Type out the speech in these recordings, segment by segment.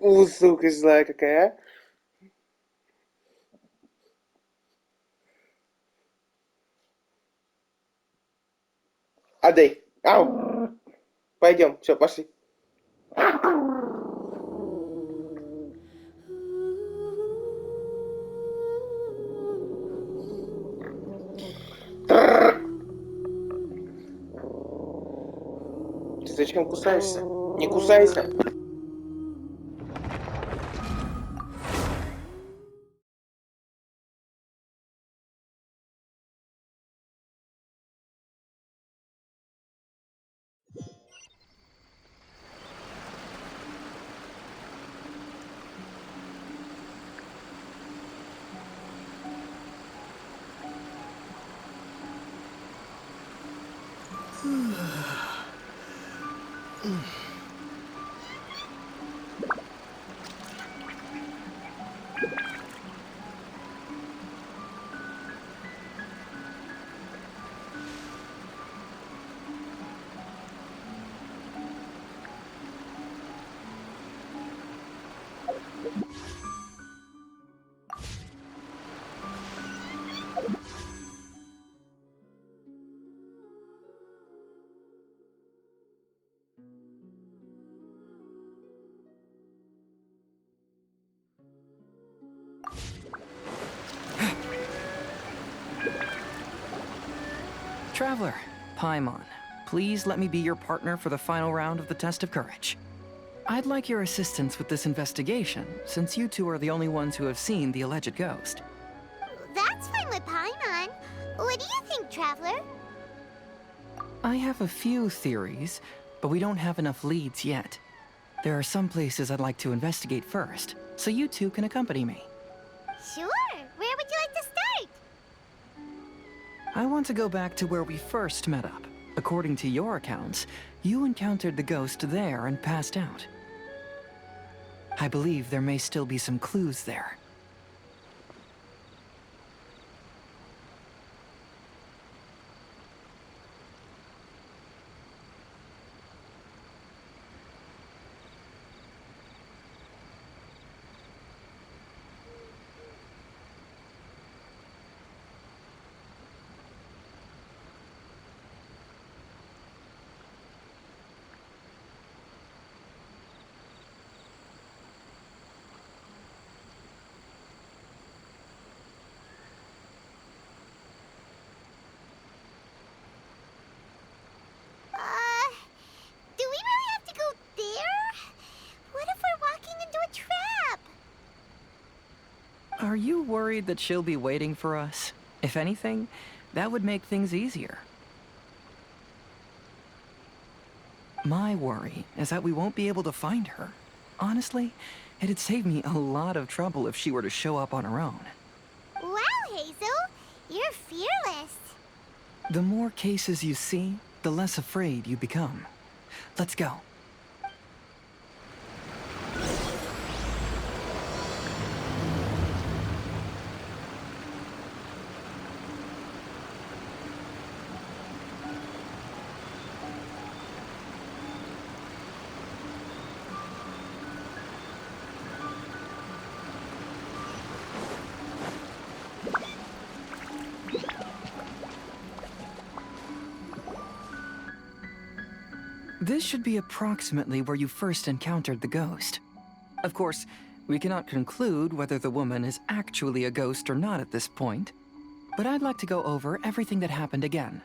Сука, злая какая, а. Отдай. Ау. Пойдем, все, пошли. Ты зачем кусаешься? Не кусайся. Traveler, Paimon, please let me be your partner for the final round of the test of courage. I'd like your assistance with this investigation, since you two are the only ones who have seen the alleged ghost. That's fine with Paimon. What do you think, Traveler? I have a few theories, but we don't have enough leads yet. There are some places I'd like to investigate first, so you two can accompany me. Sure. Where would you like to start? I want to go back to where we first met up. According to your accounts, you encountered the ghost there and passed out. I believe there may still be some clues there. Do we really have to go there? What if we're walking into a trap? Are you worried that she'll be waiting for us? If anything, that would make things easier. My worry is that we won't be able to find her. Honestly, it'd save me a lot of trouble if she were to show up on her own. Wow, Hazel. You're fearless. The more cases you see, the less afraid you become. Let's go. This should be approximately where you first encountered the ghost. Of course, we cannot conclude whether the woman is actually a ghost or not at this point, but I'd like to go over everything that happened again.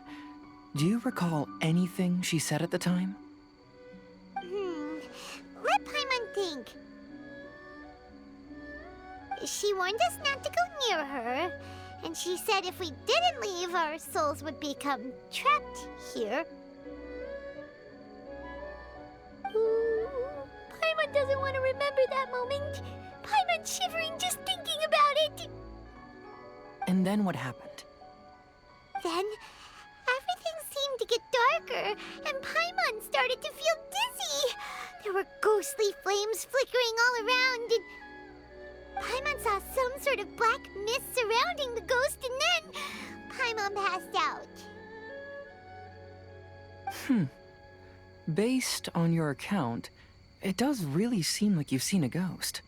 Do you recall anything she said at the time? Let Paimon think. She warned us not to go near her, and she said if we didn't leave, our souls would become trapped here. Ooh, Paimon doesn't want to remember that moment. Paimon's shivering just thinking about it. And then what happened? Then, everything seemed to get darker, and Paimon started to feel dizzy. There were ghostly flames flickering all around, and Paimon saw some sort of black mist surrounding the ghost, and then Paimon passed out. Based on your account, it does really seem like you've seen a ghost.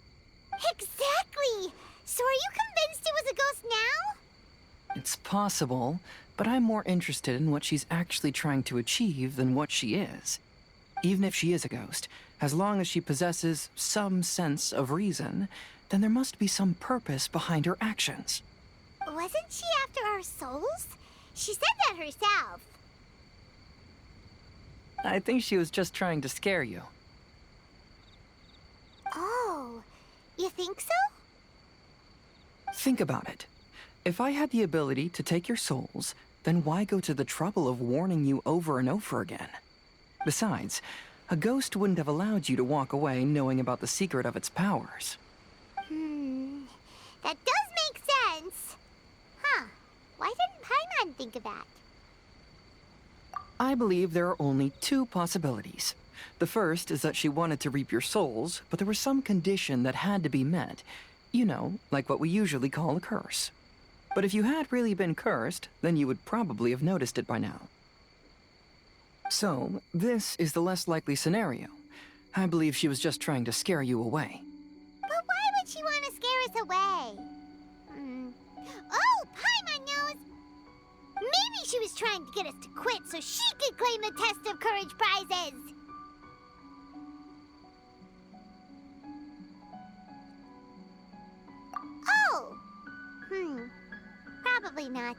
Exactly! So are you convinced it was a ghost now? It's possible, but I'm more interested in what she's actually trying to achieve than what she is. Even if she is a ghost, as long as she possesses some sense of reason, then there must be some purpose behind her actions. Wasn't she after our souls? She said that herself. I think she was just trying to scare you. Oh, you think so? Think about it. If I had the ability to take your souls, then why go to the trouble of warning you over and over again? Besides, a ghost wouldn't have allowed you to walk away knowing about the secret of its powers. That does make sense. Huh. Why didn't Paimon think of that? I believe there are only two possibilities. The first is that she wanted to reap your souls, but there was some condition that had to be met. You know, like what we usually call a curse. But if you had really been cursed, then you would probably have noticed it by now. So, this is the less likely scenario. I believe she was just trying to scare you away. But why would she want to scare us away? Oh, Paimon knows! Maybe she was trying to get us to quit so she could claim the Test of Courage prizes! Oh! Probably not.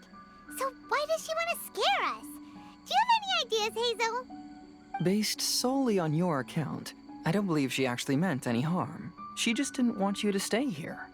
So why does she want to scare us? Do you have any ideas, Hazel? Based solely on your account, I don't believe she actually meant any harm. She just didn't want you to stay here.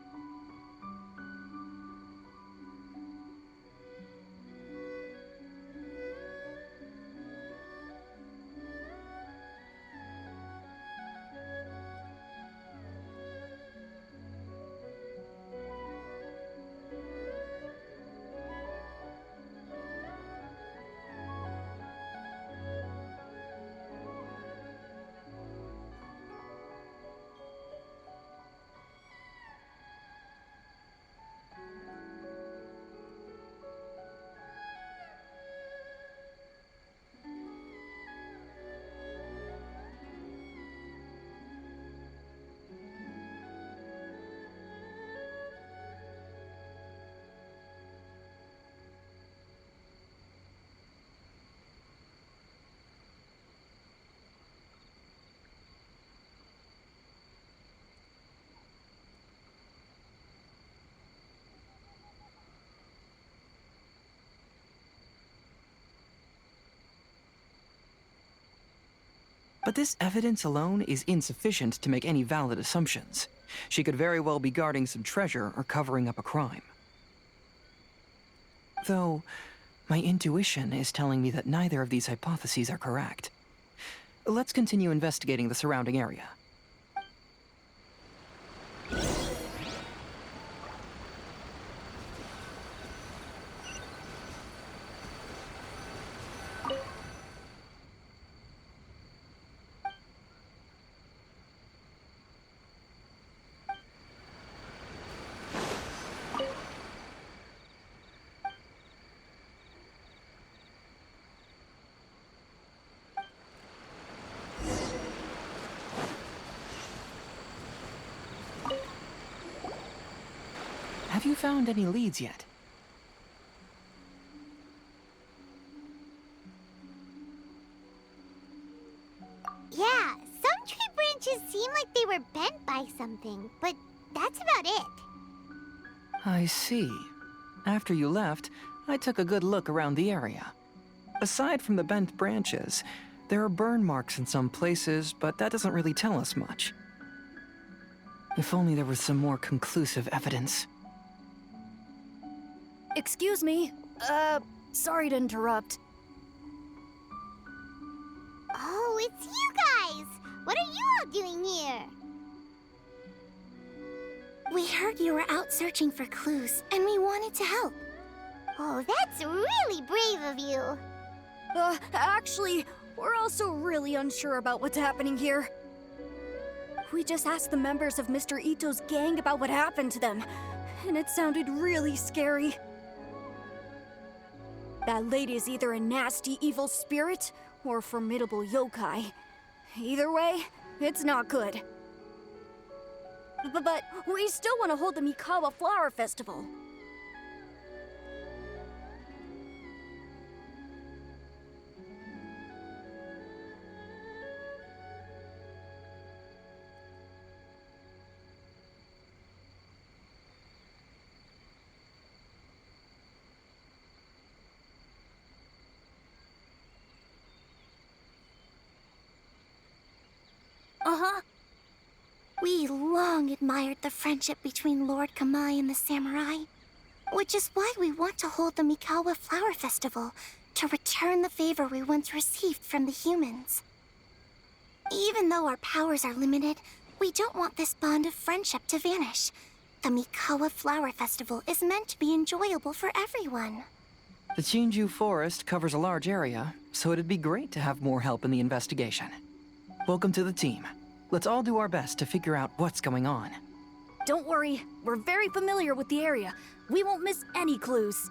But this evidence alone is insufficient to make any valid assumptions. She could very well be guarding some treasure or covering up a crime. Though, my intuition is telling me that neither of these hypotheses are correct. Let's continue investigating the surrounding area. Have you found any leads yet? Yeah, some tree branches seem like they were bent by something, but that's about it. I see. After you left, I took a good look around the area. Aside from the bent branches, there are burn marks in some places, but that doesn't really tell us much. If only there was some more conclusive evidence. Excuse me. Sorry to interrupt. Oh, it's you guys! What are you all doing here? We heard you were out searching for clues, and we wanted to help. Oh, that's really brave of you. Actually, we're also really unsure about what's happening here. We just asked the members of Mr. Ito's gang about what happened to them, and it sounded really scary. That lady is either a nasty evil spirit or a formidable yokai. Either way, It's not good. But we still want to hold the Mikawa Flower Festival. Uh-huh. We long admired the friendship between Lord Kamai and the samurai, which is why we want to hold the Mikawa Flower Festival, to return the favor we once received from the humans. Even though our powers are limited, we don't want this bond of friendship to vanish. The Mikawa Flower Festival is meant to be enjoyable for everyone. The Chinju Forest covers a large area, so it'd be great to have more help in the investigation. Welcome to the team. Let's all do our best to figure out what's going on. Don't worry, we're very familiar with the area. We won't miss any clues.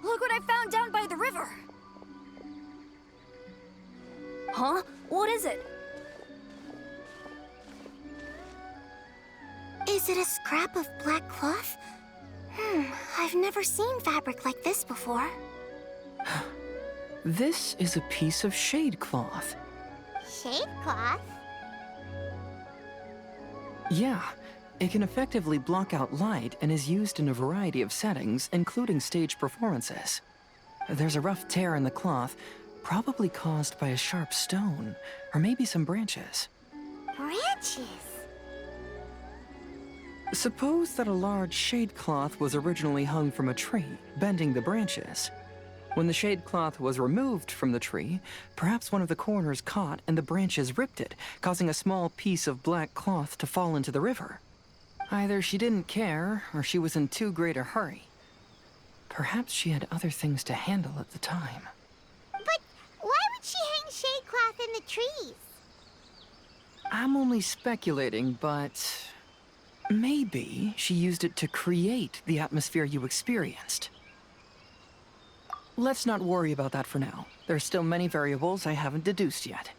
Look what I found down by the river! Huh? What is it? Is it a scrap of black cloth? I've never seen fabric like this before. This is a piece of shade cloth. Shade cloth? Yeah, it can effectively block out light and is used in a variety of settings, including stage performances. There's a rough tear in the cloth, probably caused by a sharp stone, or maybe some branches. Branches? Suppose that a large shade cloth was originally hung from a tree, bending the branches. When the shade cloth was removed from the tree, perhaps one of the corners caught and the branches ripped it, causing a small piece of black cloth to fall into the river. Either she didn't care, or she was in too great a hurry. Perhaps she had other things to handle at the time. But why would she hang shade cloth in the trees? I'm only speculating, but maybe she used it to create the atmosphere you experienced. Let's not worry about that for now. There's still many variables I haven't deduced yet.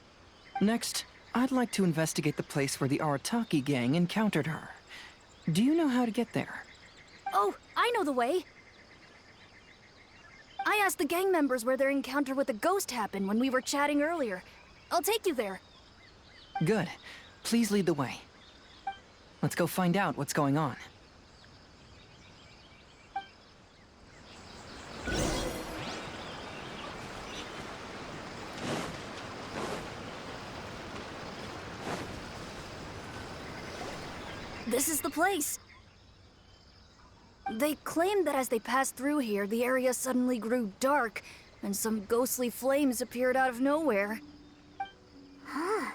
Next, I'd like to investigate the place where the Arataki gang encountered her. Do you know how to get there? Oh, I know the way. I asked the gang members where their encounter with the ghost happened when we were chatting earlier. I'll take you there. Good. Please lead the way. Let's go find out what's going on. This is the place. They claimed that as they passed through here, the area suddenly grew dark, and some ghostly flames appeared out of nowhere. Huh.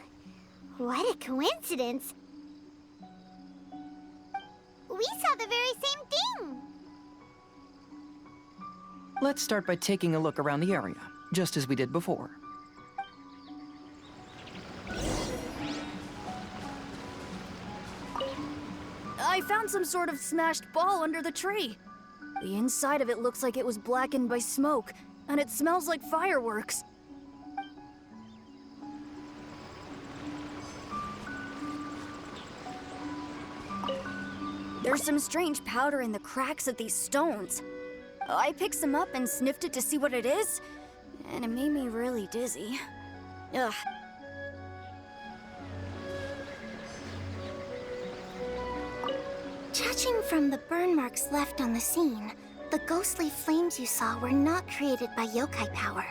What a coincidence. We saw the very same thing. Let's start by taking a look around the area, just as we did before. I found some sort of smashed ball under the tree. The inside of it looks like it was blackened by smoke, and it smells like fireworks. There's some strange powder in the cracks of these stones. I picked some up and sniffed it to see what it is, and it made me really dizzy. Ugh. Judging from the burn marks left on the scene, the ghostly flames you saw were not created by yokai power.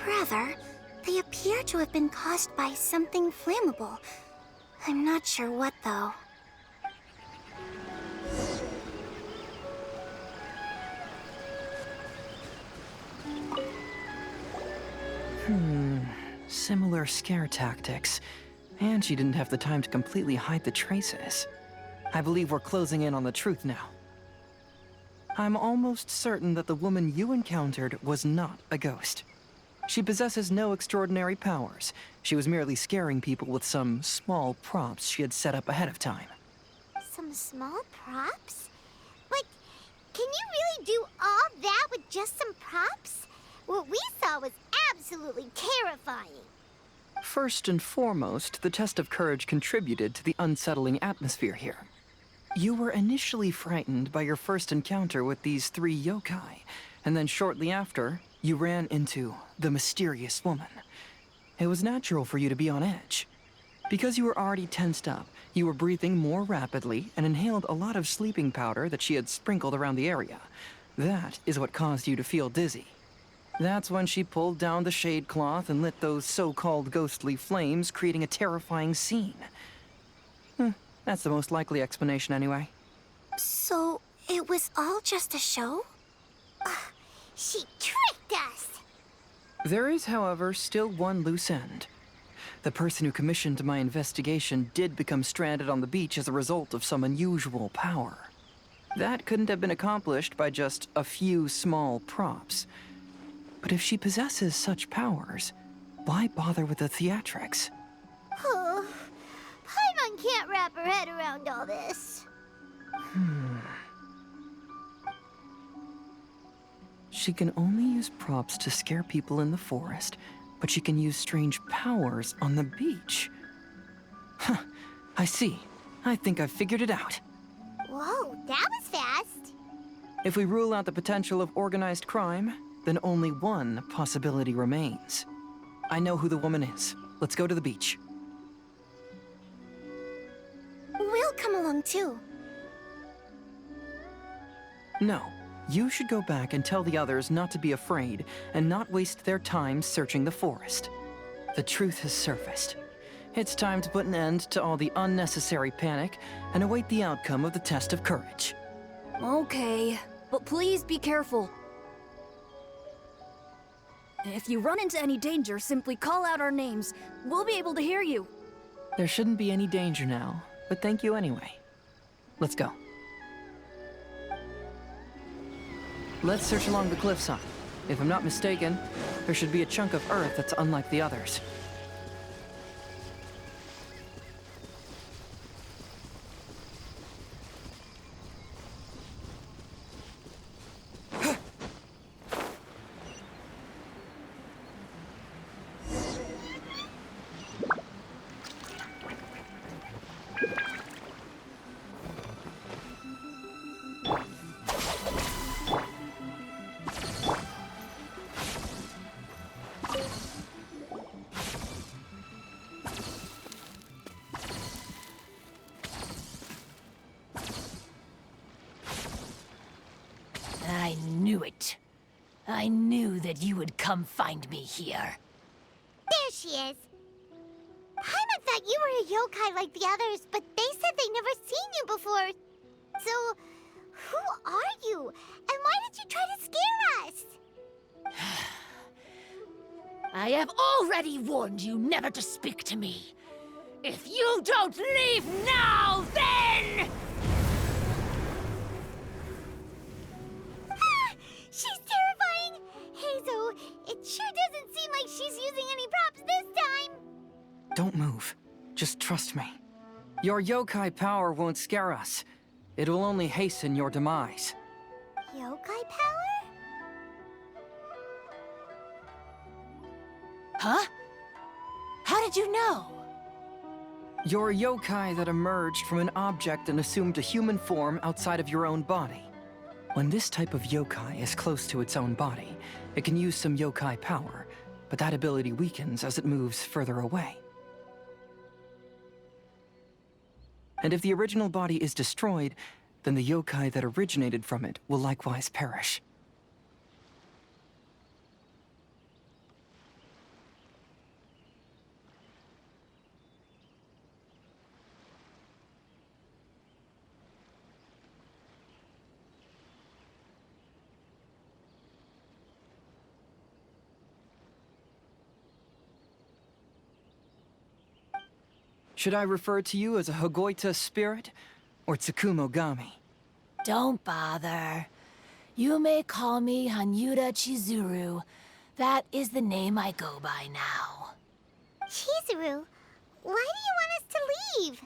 Rather, they appear to have been caused by something flammable. I'm not sure what, though. Similar scare tactics. And she didn't have the time to completely hide the traces. I believe we're closing in on the truth now. I'm almost certain that the woman you encountered was not a ghost. She possesses no extraordinary powers. She was merely scaring people with some small props she had set up ahead of time. Some small props? But can you really do all that with just some props? What we saw was absolutely terrifying. First and foremost, the test of courage contributed to the unsettling atmosphere here. You were initially frightened by your first encounter with these 3 yokai, and then shortly after, you ran into the mysterious woman. It was natural for you to be on edge. Because you were already tensed up, you were breathing more rapidly and inhaled a lot of sleeping powder that she had sprinkled around the area. That is what caused you to feel dizzy. That's when she pulled down the shade cloth and lit those so-called ghostly flames, creating a terrifying scene. That's the most likely explanation anyway. So, it was all just a show? She tricked us! There is, however, still one loose end. The person who commissioned my investigation did become stranded on the beach as a result of some unusual power. That couldn't have been accomplished by just a few small props. But if she possesses such powers, why bother with the theatrics? Oh, Paimon can't wrap her head around all this. She can only use props to scare people in the forest, but she can use strange powers on the beach. Huh, I see. I think I've figured it out. Whoa, that was fast. If we rule out the potential of organized crime, then only one possibility remains. I know who the woman is. Let's go to the beach. We'll come along too. No. You should go back and tell the others not to be afraid and not waste their time searching the forest. The truth has surfaced. It's time to put an end to all the unnecessary panic and await the outcome of the test of courage. Okay, but please be careful. If you run into any danger, simply call out our names. We'll be able to hear you. There shouldn't be any danger now, but thank you anyway. Let's go. Let's search along the cliffside. If I'm not mistaken, there should be a chunk of earth that's unlike the others. I knew it. I knew that you would come find me here. There she is. Paimon thought you were a yokai like the others, but they said they never seen you before. So, who are you? And why did you try to scare us? I have already warned you never to speak to me. If you don't leave now, then... She's terrifying! Hazel, it sure doesn't seem like she's using any props this time! Don't move. Just trust me. Your yokai power won't scare us. It will only hasten your demise. Yokai power? Huh? How did you know? You're a yokai that emerged from an object and assumed a human form outside of your own body. When this type of yokai is close to its own body, it can use some yokai power, but that ability weakens as it moves further away. And if the original body is destroyed, then the yokai that originated from it will likewise perish. Should I refer to you as a Hagoita spirit or Tsukumogami? Don't bother. You may call me Hanyuda Chizuru. That is the name I go by now. Chizuru, why do you want us to leave?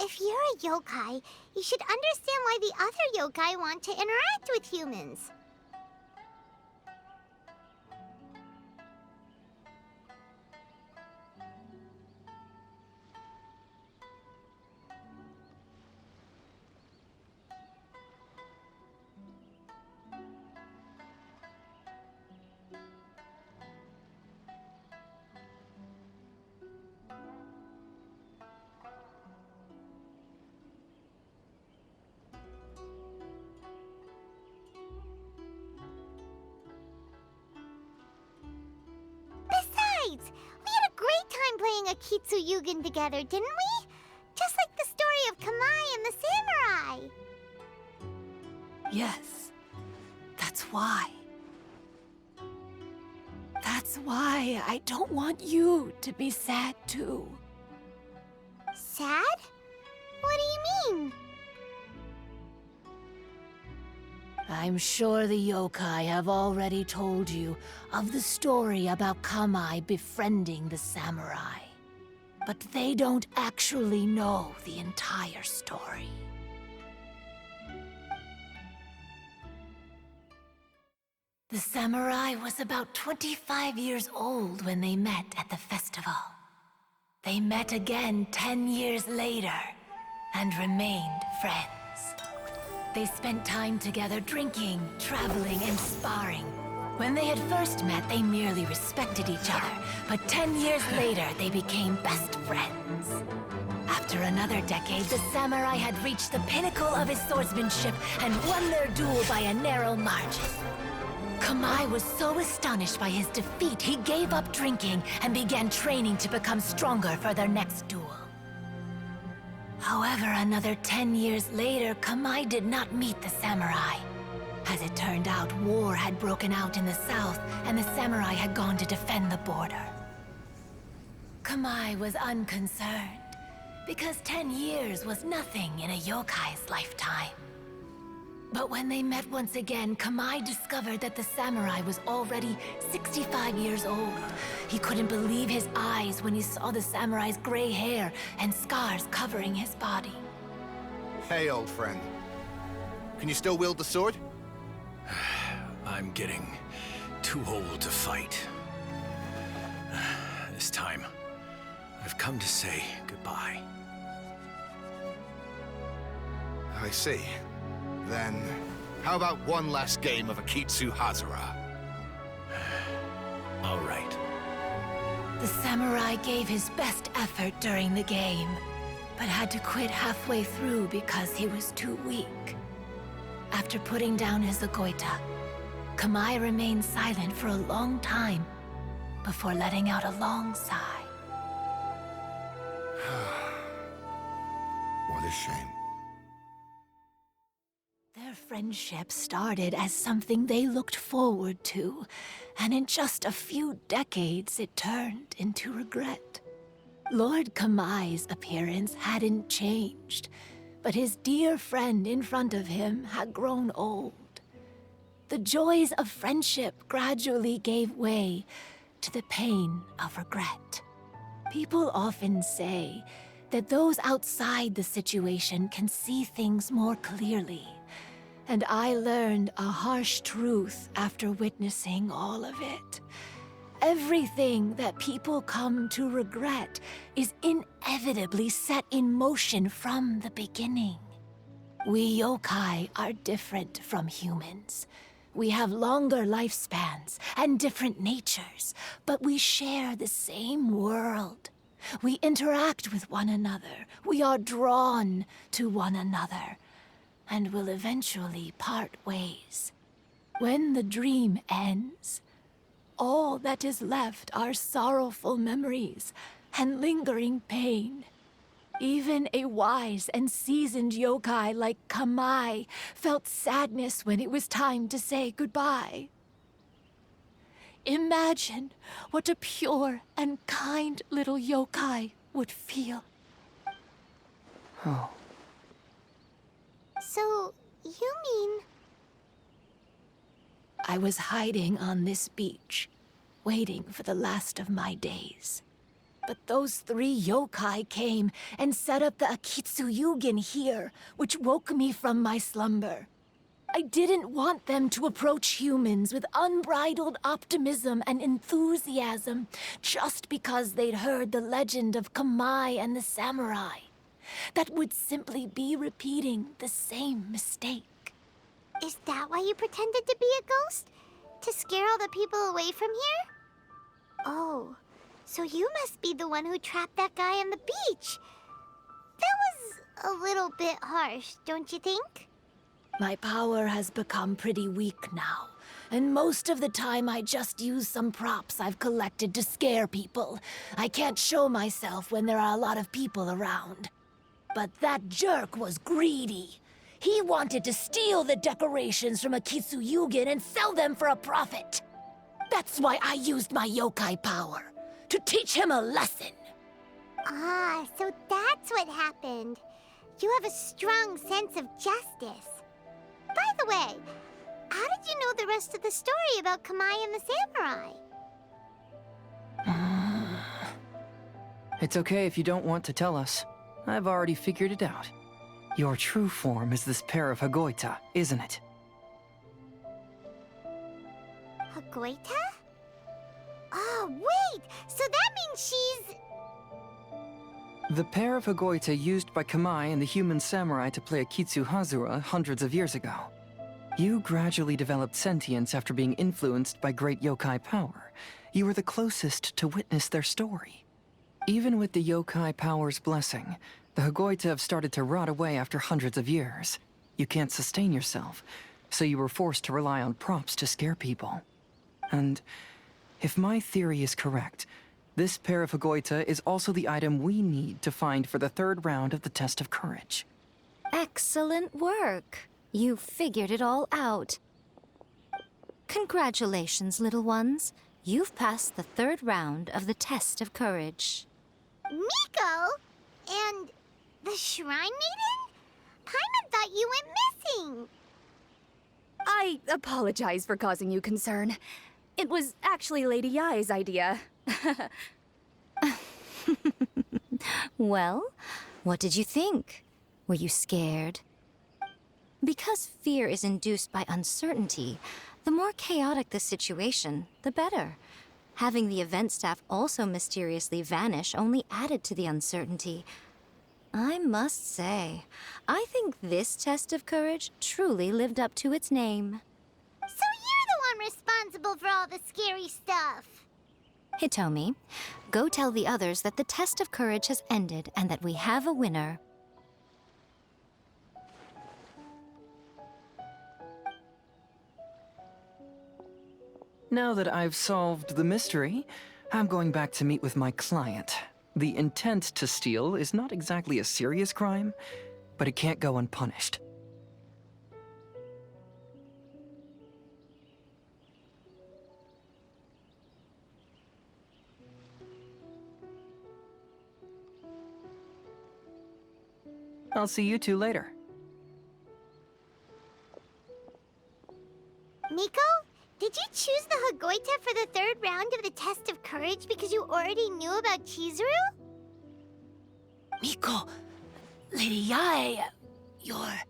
If you're a yokai, you should understand why the other yokai want to interact with humans. Besides, we had a great time playing a Kitsuyugen together, didn't we? Just like the story of Kamai and the samurai. Yes, that's why. That's why I don't want you to be sad too. Sad? What do you mean? I'm sure the yokai have already told you of the story about Kamai befriending the samurai. But they don't actually know the entire story. The samurai was about 25 years old when they met at the festival. They met again 10 years later and remained friends. They spent time together drinking, traveling, and sparring. When they had first met, they merely respected each other, but 10 years later, they became best friends. After another decade, the samurai had reached the pinnacle of his swordsmanship and won their duel by a narrow margin. Kamai was so astonished by his defeat, he gave up drinking and began training to become stronger for their next duel. However, another 10 years later, Kamai did not meet the samurai. As it turned out, war had broken out in the south, and the samurai had gone to defend the border. Kamai was unconcerned, because 10 years was nothing in a yokai's lifetime. But when they met once again, Kamai discovered that the samurai was already 65 years old. He couldn't believe his eyes when he saw the samurai's gray hair and scars covering his body. Hey, old friend. Can you still wield the sword? I'm getting too old to fight. This time, I've come to say goodbye. I see. Then, how about one last game of Akitsu Hazara? All right. The samurai gave his best effort during the game, but had to quit halfway through because he was too weak. After putting down his agoita, Kamai remained silent for a long time before letting out a long sigh. What a shame. Their friendship started as something they looked forward to, and in just a few decades it turned into regret. Lord Kamai's appearance hadn't changed, but his dear friend in front of him had grown old. The joys of friendship gradually gave way to the pain of regret. People often say that those outside the situation can see things more clearly. And I learned a harsh truth after witnessing all of it. Everything that people come to regret is inevitably set in motion from the beginning. We yokai are different from humans. We have longer lifespans and different natures, but we share the same world. We interact with one another. We are drawn to one another, and will eventually part ways. When the dream ends, all that is left are sorrowful memories and lingering pain. Even a wise and seasoned yokai like Kamai felt sadness when it was time to say goodbye. Imagine what a pure and kind little yokai would feel. Oh. So, you mean... I was hiding on this beach, waiting for the last of my days. But those 3 yokai came and set up the Akitsu Yugen here, which woke me from my slumber. I didn't want them to approach humans with unbridled optimism and enthusiasm just because they'd heard the legend of Kamai and the samurai. That would simply be repeating the same mistake. Is that why you pretended to be a ghost? To scare all the people away from here? Oh, so you must be the one who trapped that guy on the beach. That was a little bit harsh, don't you think? My power has become pretty weak now, and most of the time I just use some props I've collected to scare people. I can't show myself when there are a lot of people around. But that jerk was greedy. He wanted to steal the decorations from Akitsu Yugen and sell them for a profit. That's why I used my yokai power, to teach him a lesson. Ah, so that's what happened. You have a strong sense of justice. By the way, how did you know the rest of the story about Kamai and the samurai? It's okay if you don't want to tell us. I've already figured it out. Your true form is this pair of Hagoita, isn't it? Hagoita? Oh, wait! So that means she's... The pair of Hagoita used by Kamai and the human samurai to play Akitsu Hazura hundreds of years ago. You gradually developed sentience after being influenced by great yokai power. You were the closest to witness their story. Even with the yokai power's blessing, the Hagoita have started to rot away after hundreds of years. You can't sustain yourself, so you were forced to rely on props to scare people. And if my theory is correct, this pair of Hagoita is also the item we need to find for the 3rd round of the test of courage. Excellent work. You figured it all out. Congratulations, little ones. You've passed the 3rd round of the test of courage. Miko? And the Shrine Maiden? Paimon thought you went missing. I apologize for causing you concern. It was actually Lady Yai's idea. Well, what did you think? Were you scared? Because fear is induced by uncertainty, the more chaotic the situation, the better. Having the event staff also mysteriously vanish only added to the uncertainty. I must say, I think this test of courage truly lived up to its name. So you're the one responsible for all the scary stuff. Hitomi, go tell the others that the test of courage has ended and that we have a winner. Now that I've solved the mystery, I'm going back to meet with my client. The intent to steal is not exactly a serious crime, but it can't go unpunished. I'll see you two later. Miko, did you choose the Hagoita for the 3rd round of the test of courage because you already knew about Chizuru? Miko, Lady Yai, you're...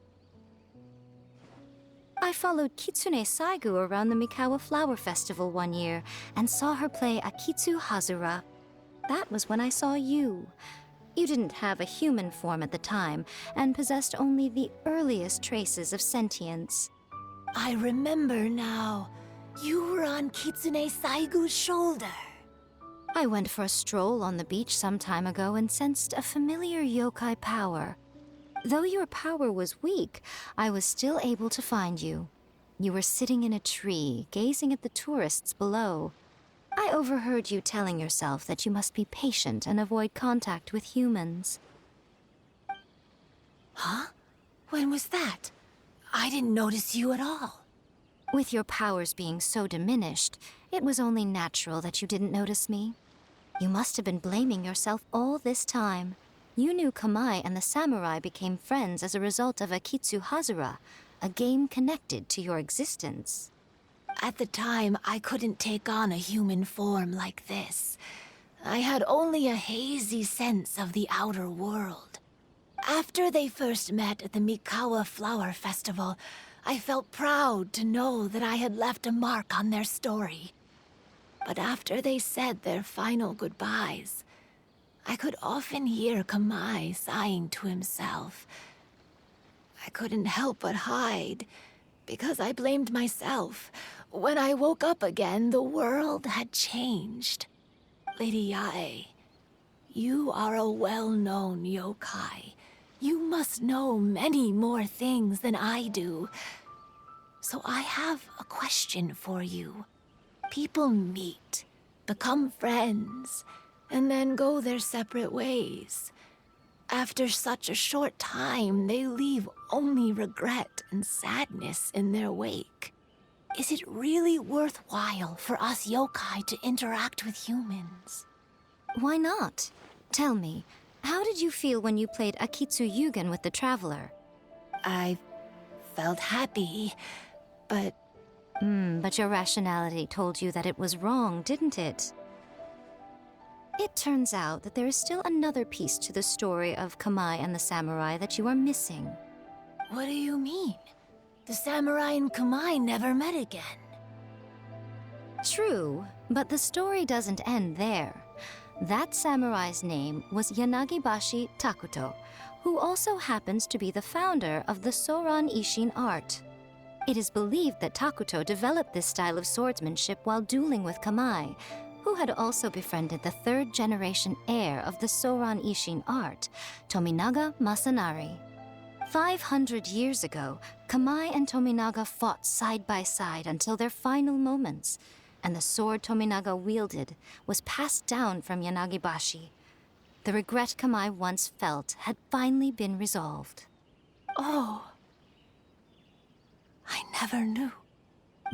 I followed Kitsune Saigu around the Mikawa Flower Festival one year and saw her play Akitsu Hazura. That was when I saw you. You didn't have a human form at the time and possessed only the earliest traces of sentience. I remember now. You were on Kitsune Saigu's shoulder. I went for a stroll on the beach some time ago and sensed a familiar yokai power. Though your power was weak, I was still able to find you. You were sitting in a tree, gazing at the tourists below. I overheard you telling yourself that you must be patient and avoid contact with humans. Huh? When was that? I didn't notice you at all. With your powers being so diminished, it was only natural that you didn't notice me. You must have been blaming yourself all this time. You knew Kamai and the samurai became friends as a result of Akitsu Hazura, a game connected to your existence. At the time, I couldn't take on a human form like this. I had only a hazy sense of the outer world. After they first met at the Mikawa Flower Festival, I felt proud to know that I had left a mark on their story. But after they said their final goodbyes, I could often hear Kamai sighing to himself. I couldn't help but hide, because I blamed myself. When I woke up again, the world had changed. Lady Yae, you are a well-known yokai. You must know many more things than I do. So I have a question for you. People meet, become friends, and then go their separate ways. After such a short time, they leave only regret and sadness in their wake. Is it really worthwhile for us yokai to interact with humans? Why not? Tell me, how did you feel when you played Akitsu Yugen with the Traveler? I felt happy, but... But your rationality told you that it was wrong, didn't it? It turns out that there is still another piece to the story of Kamai and the samurai that you are missing. What do you mean? The samurai and Kamai never met again. True, but the story doesn't end there. That samurai's name was Yanagibashi Takuto, who also happens to be the founder of the Soran Ishin art. It is believed that Takuto developed this style of swordsmanship while dueling with Kamai, who had also befriended the third-generation heir of the Soran Ishin art, Tominaga Masanari. 500 years ago, Kamai and Tominaga fought side by side until their final moments, and the sword Tominaga wielded was passed down from Yanagibashi. The regret Kamai once felt had finally been resolved. Oh. I never knew.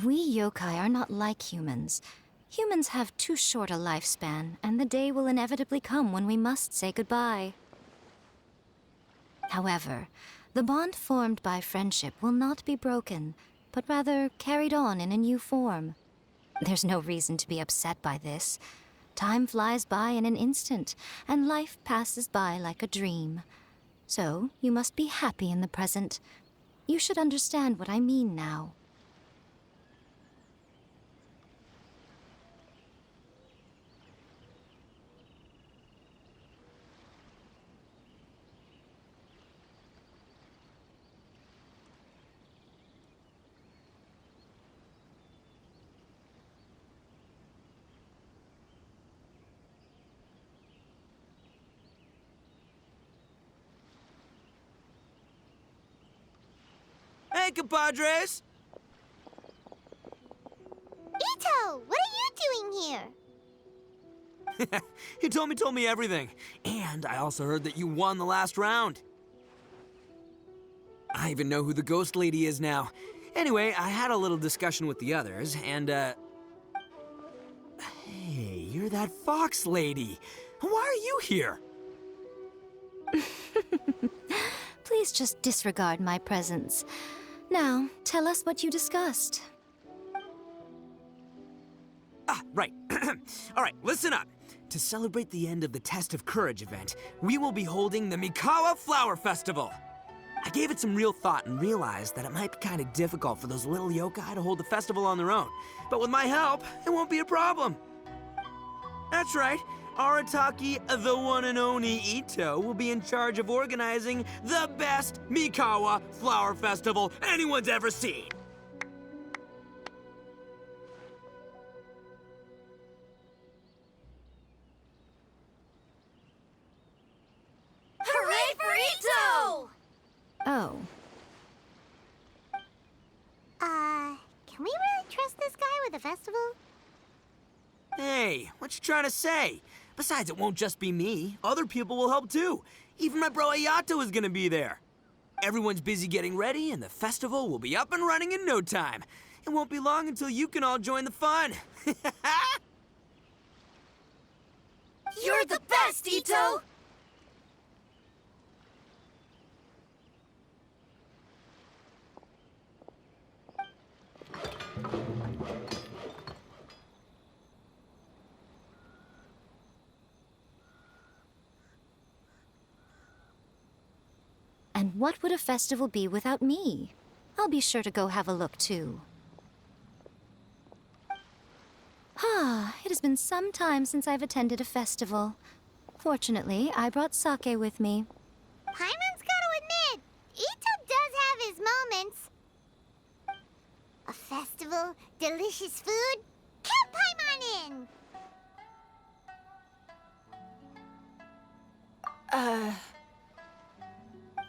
We yokai are not like humans. Humans have too short a lifespan, and the day will inevitably come when we must say goodbye. However, the bond formed by friendship will not be broken, but rather carried on in a new form. There's no reason to be upset by this. Time flies by in an instant, and life passes by like a dream. So, you must be happy in the present. You should understand what I mean now. Hey, compadres! Ito, what are you doing here? He told me everything. And I also heard that you won the last round. I even know who the ghost lady is now. Anyway, I had a little discussion with the others, and, Hey, you're that fox lady. Why are you here? Please just disregard my presence. Now, tell us what you discussed. Ah, right. All right, listen up. To celebrate the end of the Test of Courage event, we will be holding the Mikawa Flower Festival. I gave it some real thought and realized that it might be kind of difficult for those little yokai to hold the festival on their own. But with my help, it won't be a problem. That's right. Arataki, the one and only Ito, will be in charge of organizing the best Mikawa Flower Festival anyone's ever seen. Hooray for Ito! Oh, Can we really trust this guy with the festival? Hey, what you trying to say? Besides, it won't just be me. Other people will help too. Even my bro Ayato is gonna be there. Everyone's busy getting ready, and the festival will be up and running in no time. It won't be long until you can all join the fun. You're the best, Ito! And what would a festival be without me? I'll be sure to go have a look, too. It has been some time since I've attended a festival. Fortunately, I brought sake with me. Paimon's gotta admit, Ito does have his moments. A festival, delicious food, count Paimon in!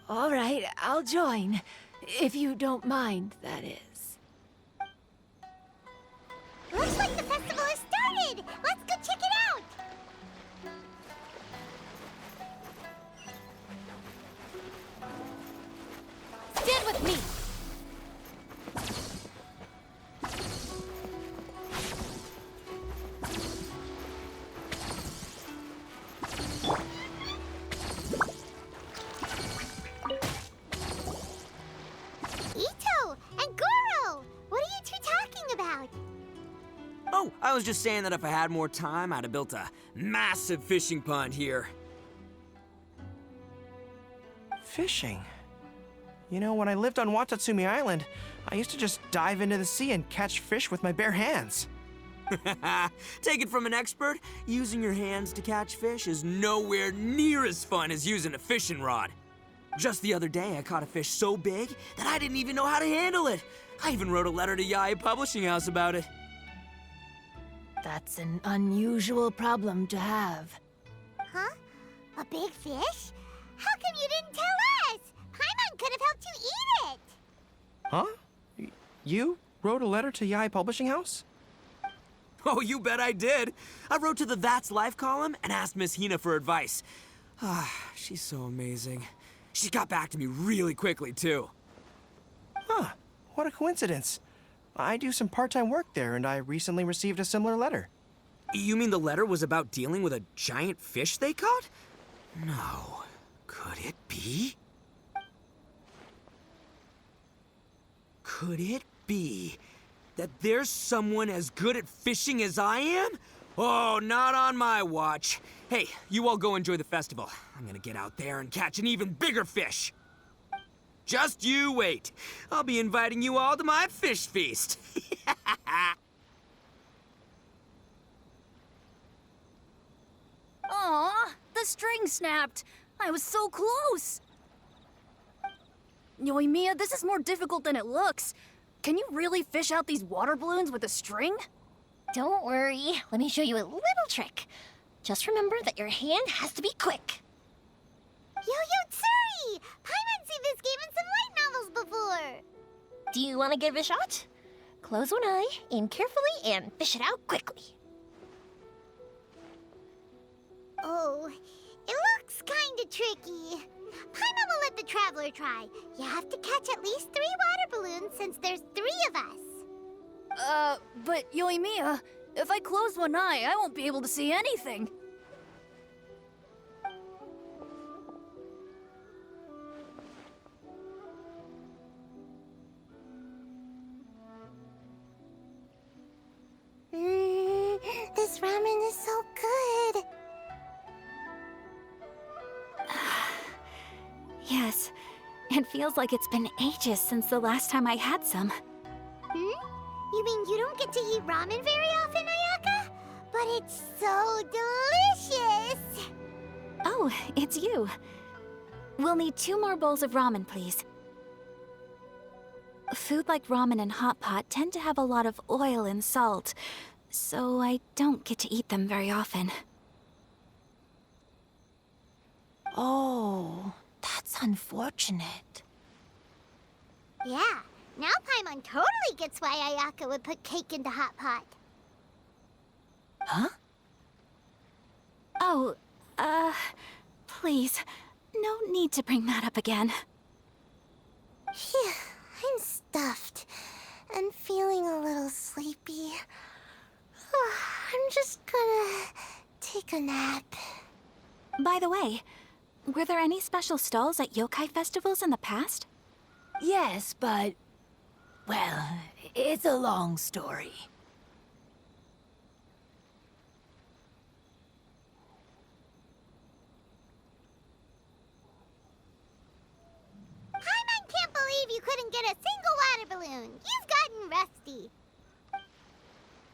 All right, I'll join. If you don't mind, that is. Looks like the festival has started! Let's go check it out! Stand with me! Ito and Goro! What are you two talking about? Oh, I was just saying that if I had more time, I'd have built a massive fishing pond here. Fishing? You know, when I lived on Watatsumi Island, I used to just dive into the sea and catch fish with my bare hands. Take it from an expert, using your hands to catch fish is nowhere near as fun as using a fishing rod. Just the other day, I caught a fish so big that I didn't even know how to handle it. I even wrote a letter to Yae Publishing House about it. That's an unusual problem to have. Huh? A big fish? How come you didn't tell us? Paimon could have helped you eat it! Huh? You wrote a letter to Yae Publishing House? Oh, you bet I did. I wrote to the That's Life column and asked Miss Hina for advice. She's so amazing. She got back to me really quickly, too. Huh, what a coincidence. I do some part-time work there, and I recently received a similar letter. You mean the letter was about dealing with a giant fish they caught? No. Could it be? Could it be that there's someone as good at fishing as I am? Oh, not on my watch. Hey, you all go enjoy the festival. I'm gonna get out there and catch an even bigger fish. Just you wait. I'll be inviting you all to my fish feast. Aw, the string snapped. I was so close. Yoimiya, this is more difficult than it looks. Can you really fish out these water balloons with a string? Don't worry, let me show you a little trick. Just remember that your hand has to be quick. Yo-Yo Tsuri! Paimon's seen this game in some light novels before. Do you want to give it a shot? Close one eye, aim carefully, and fish it out quickly. Oh, it looks kinda tricky. Paimon will let the traveler try. You have to catch at least 3 water balloons since there's 3 of us. But Yoimiya, if I close one eye, I won't be able to see anything. This ramen is so good. Yes, it feels like it's been ages since the last time I had some. You mean you don't get to eat ramen very often, Ayaka? But it's so delicious! Oh, it's you. We'll need 2 more bowls of ramen, please. Food like ramen and hot pot tend to have a lot of oil and salt, so I don't get to eat them very often. Oh, that's unfortunate. Yeah, now Paimon totally gets why Ayaka would put cake into hot pot. Huh? Oh, please. No need to bring that up again. Phew, I'm stuffed and feeling a little sleepy. I'm just gonna take a nap. By the way, were there any special stalls at yokai festivals in the past? Yes, but... well, it's a long story. Paimon can't believe you couldn't get a single water balloon. You've gotten rusty.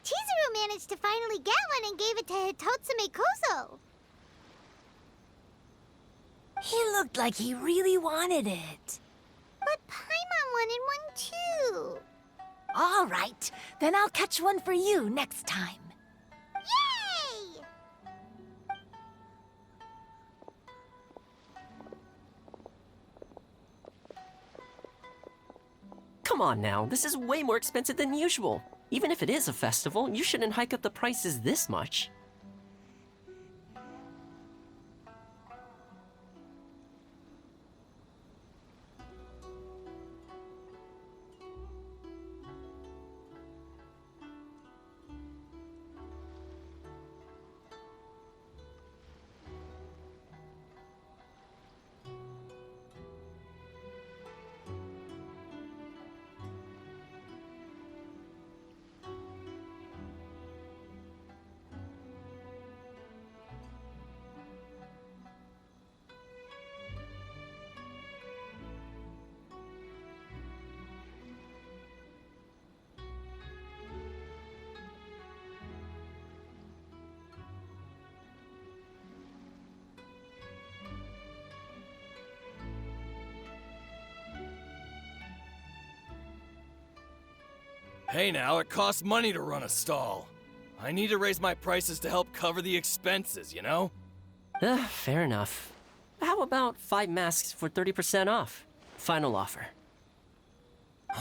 Chizuru managed to finally get one and gave it to Hitotsume Kozo. He looked like he really wanted it. But Paimon wanted one too. All right, then I'll catch one for you next time. Yay! Come on now, this is way more expensive than usual. Even if it is a festival, you shouldn't hike up the prices this much. Hey now, it costs money to run a stall. I need to raise my prices to help cover the expenses, you know? Fair enough. How about 5 masks for 30% off? Final offer.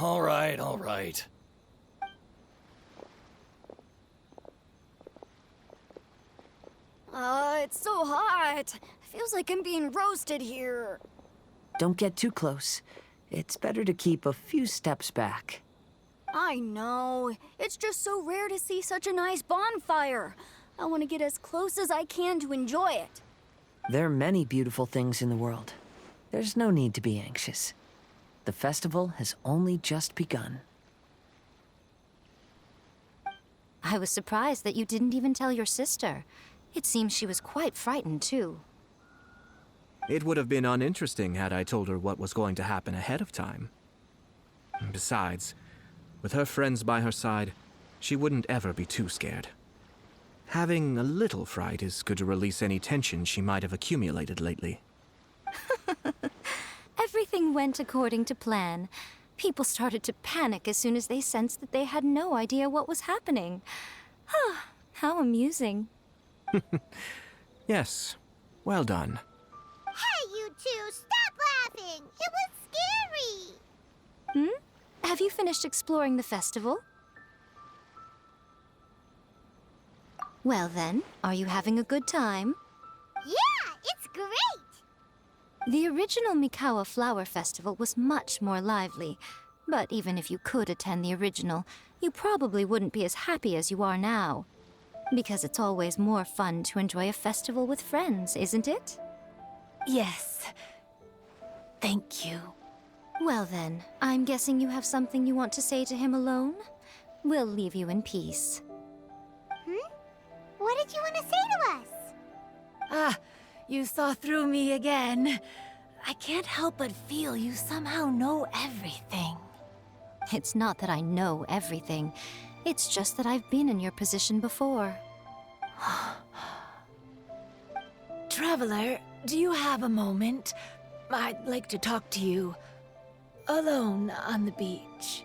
Alright, alright. It's so hot. Feels like I'm being roasted here. Don't get too close. It's better to keep a few steps back. I know. It's just so rare to see such a nice bonfire. I want to get as close as I can to enjoy it. There are many beautiful things in the world. There's no need to be anxious. The festival has only just begun. I was surprised that you didn't even tell your sister. It seems she was quite frightened, too. It would have been uninteresting had I told her what was going to happen ahead of time. Besides, with her friends by her side, she wouldn't ever be too scared. Having a little fright is good to release any tension she might have accumulated lately. Everything went according to plan. People started to panic as soon as they sensed that they had no idea what was happening. How amusing. Yes, well done. Hey, you two, stop laughing! It was scary! Have you finished exploring the festival? Well then, are you having a good time? Yeah, it's great! The original Mikawa Flower Festival was much more lively, but even if you could attend the original, you probably wouldn't be as happy as you are now. Because it's always more fun to enjoy a festival with friends, isn't it? Yes. Thank you. Well then, I'm guessing you have something you want to say to him alone? We'll leave you in peace. What did you want to say to us? Ah, you saw through me again. I can't help but feel you somehow know everything. It's not that I know everything. It's just that I've been in your position before. Traveler, do you have a moment? I'd like to talk to you. Alone on the beach.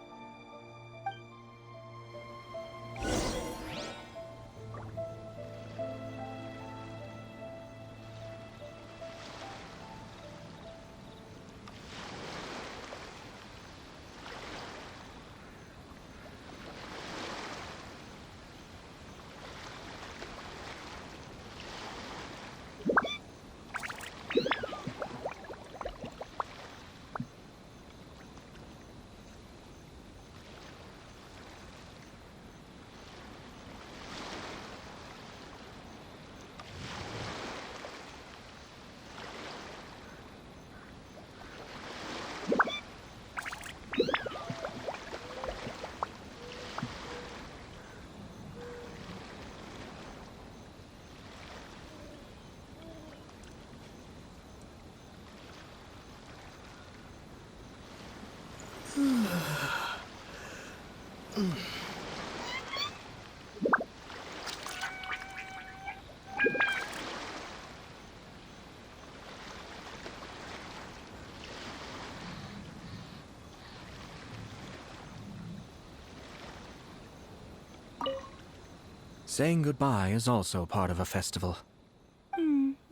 Saying goodbye is also part of a festival.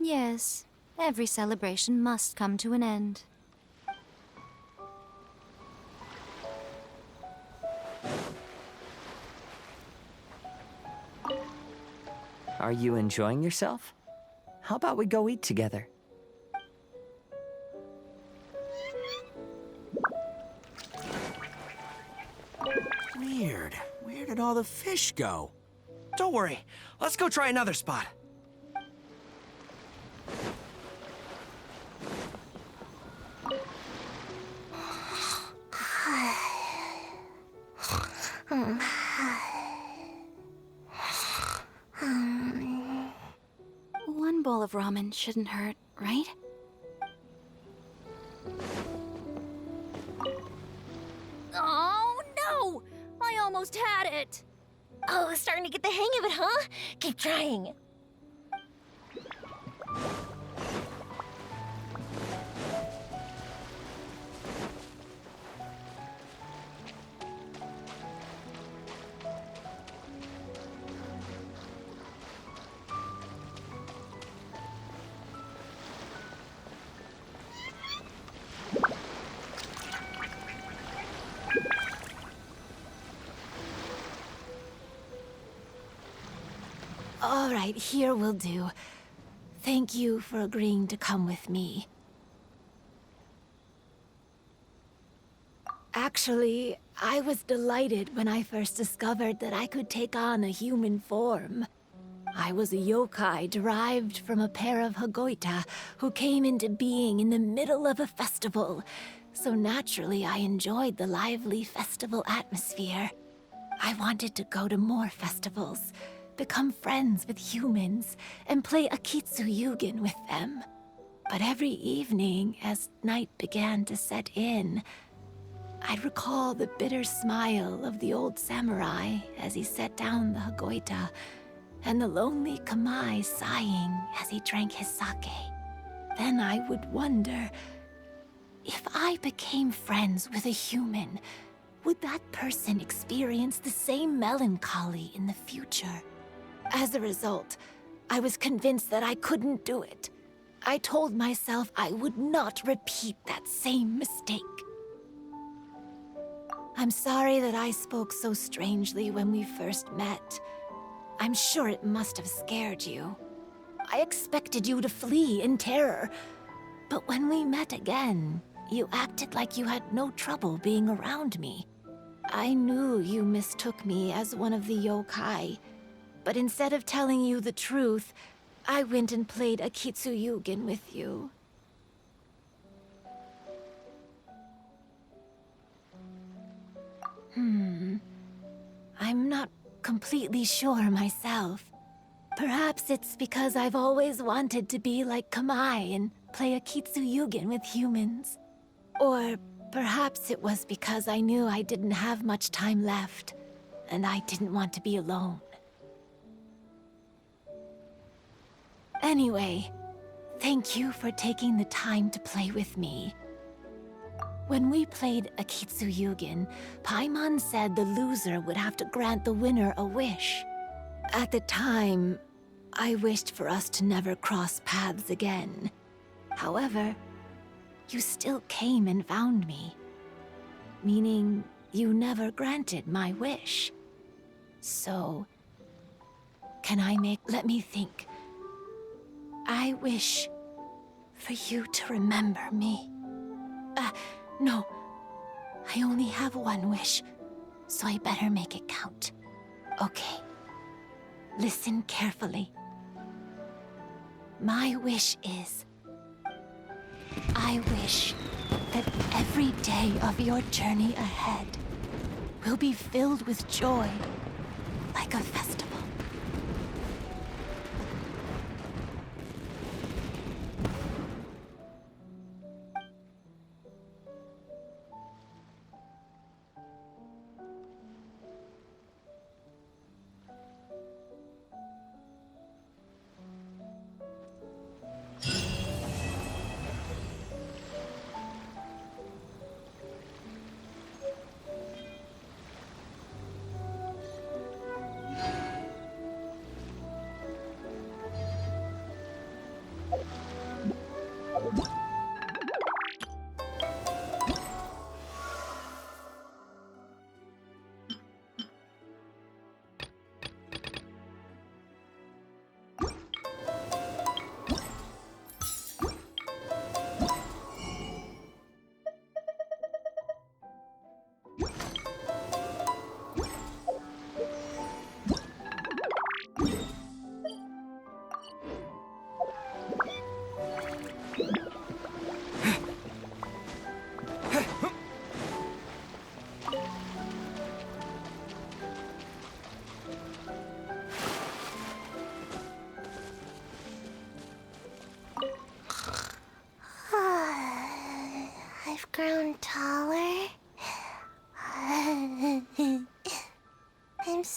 Yes. Every celebration must come to an end. Are you enjoying yourself? How about we go eat together? Weird. Where did all the fish go? Don't worry. Let's go try another spot. One bowl of ramen shouldn't hurt, right? Oh, no! I almost had it! Oh, starting to get the hang of it, huh? Keep trying. All right, here will do. Thank you for agreeing to come with me. Actually, I was delighted when I first discovered that I could take on a human form. I was a yokai derived from a pair of Hagoita who came into being in the middle of a festival. So naturally, I enjoyed the lively festival atmosphere. I wanted to go to more festivals, become friends with humans, and play Akitsu Yugen with them. But every evening, as night began to set in, I'd recall the bitter smile of the old samurai as he set down the Hagoita, and the lonely Kamae sighing as he drank his sake. Then I would wonder, if I became friends with a human, would that person experience the same melancholy in the future? As a result, I was convinced that I couldn't do it. I told myself I would not repeat that same mistake. I'm sorry that I spoke so strangely when we first met. I'm sure it must have scared you. I expected you to flee in terror. But when we met again, you acted like you had no trouble being around me. I knew you mistook me as one of the yokai, but instead of telling you the truth, I went and played Akitsu Yugen with you. I'm not completely sure myself. Perhaps it's because I've always wanted to be like Kamae and play Akitsu Yugen with humans. Or perhaps it was because I knew I didn't have much time left, and I didn't want to be alone. Anyway, thank you for taking the time to play with me. When we played Akitsu Yugen, Paimon said the loser would have to grant the winner a wish. At the time, I wished for us to never cross paths again. However, you still came and found me. Meaning, you never granted my wish. So, let me think. I wish for you to remember me. No. I only have one wish, so I better make it count. Okay. Listen carefully. My wish is, I wish that every day of your journey ahead will be filled with joy, like a festival.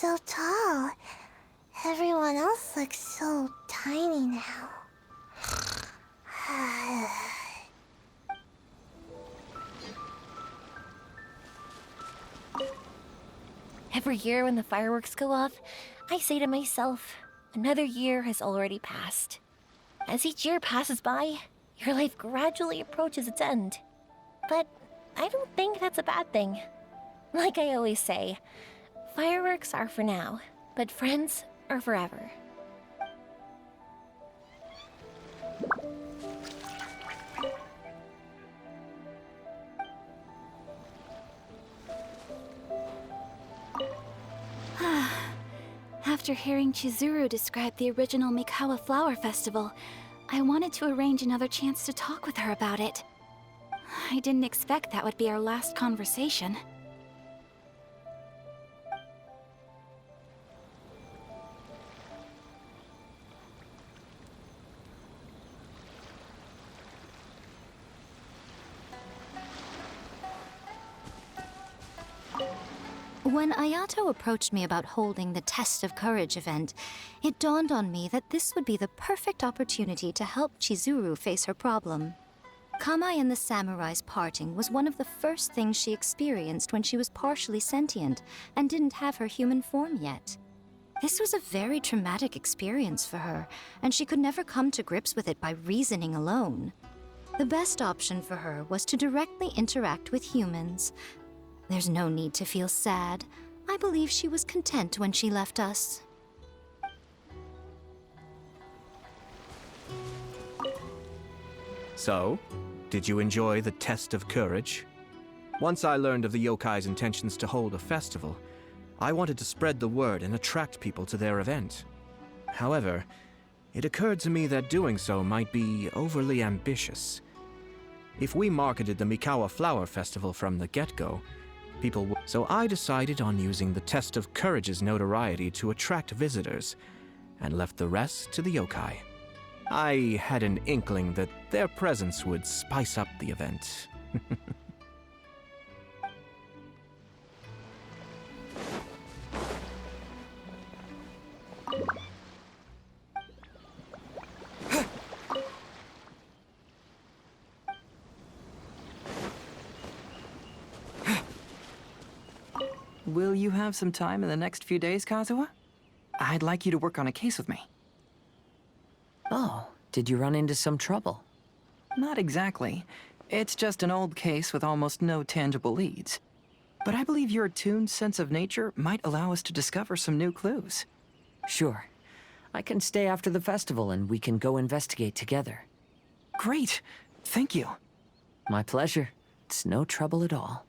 so tall. Everyone else looks so tiny now. Every year when the fireworks go off, I say to myself, another year has already passed. As each year passes by, your life gradually approaches its end. But I don't think that's a bad thing. Like I always say, fireworks are for now, but friends are forever. After hearing Chizuru describe the original Mikawa Flower Festival, I wanted to arrange another chance to talk with her about it. I didn't expect that would be our last conversation. When Ayato approached me about holding the Test of Courage event, it dawned on me that this would be the perfect opportunity to help Chizuru face her problem. Kamai and the samurai's parting was one of the first things she experienced when she was partially sentient and didn't have her human form yet. This was a very traumatic experience for her, and she could never come to grips with it by reasoning alone. The best option for her was to directly interact with humans. There's no need to feel sad. I believe she was content when she left us. So, did you enjoy the Test of Courage? Once I learned of the yokai's intentions to hold a festival, I wanted to spread the word and attract people to their event. However, it occurred to me that doing so might be overly ambitious. If we marketed the Mikawa Flower Festival from the get-go, people would... So I decided on using the Test of Courage's notoriety to attract visitors, and left the rest to the yokai. I had an inkling that their presence would spice up the event. Will you have some time in the next few days, Kazuha? I'd like you to work on a case with me. Oh, did you run into some trouble? Not exactly. It's just an old case with almost no tangible leads. But I believe your attuned sense of nature might allow us to discover some new clues. Sure. I can stay after the festival and we can go investigate together. Great! Thank you. My pleasure. It's no trouble at all.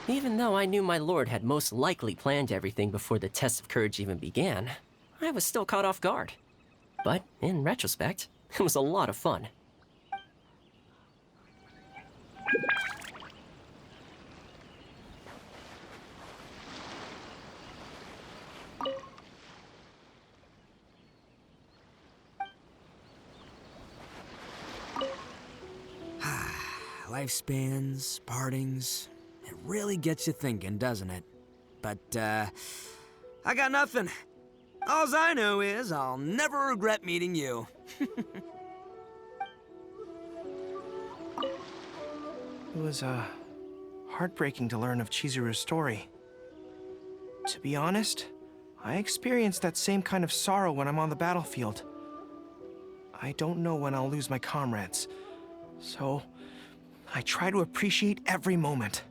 Even though I knew my lord had most likely planned everything before the Test of Courage even began, I was still caught off guard. But in retrospect, it was a lot of fun. Lifespans, partings... It really gets you thinking, doesn't it? But, I got nothing. Alls I know is I'll never regret meeting you. It was, heartbreaking to learn of Chizuru's story. To be honest, I experienced that same kind of sorrow when I'm on the battlefield. I don't know when I'll lose my comrades, so I try to appreciate every moment.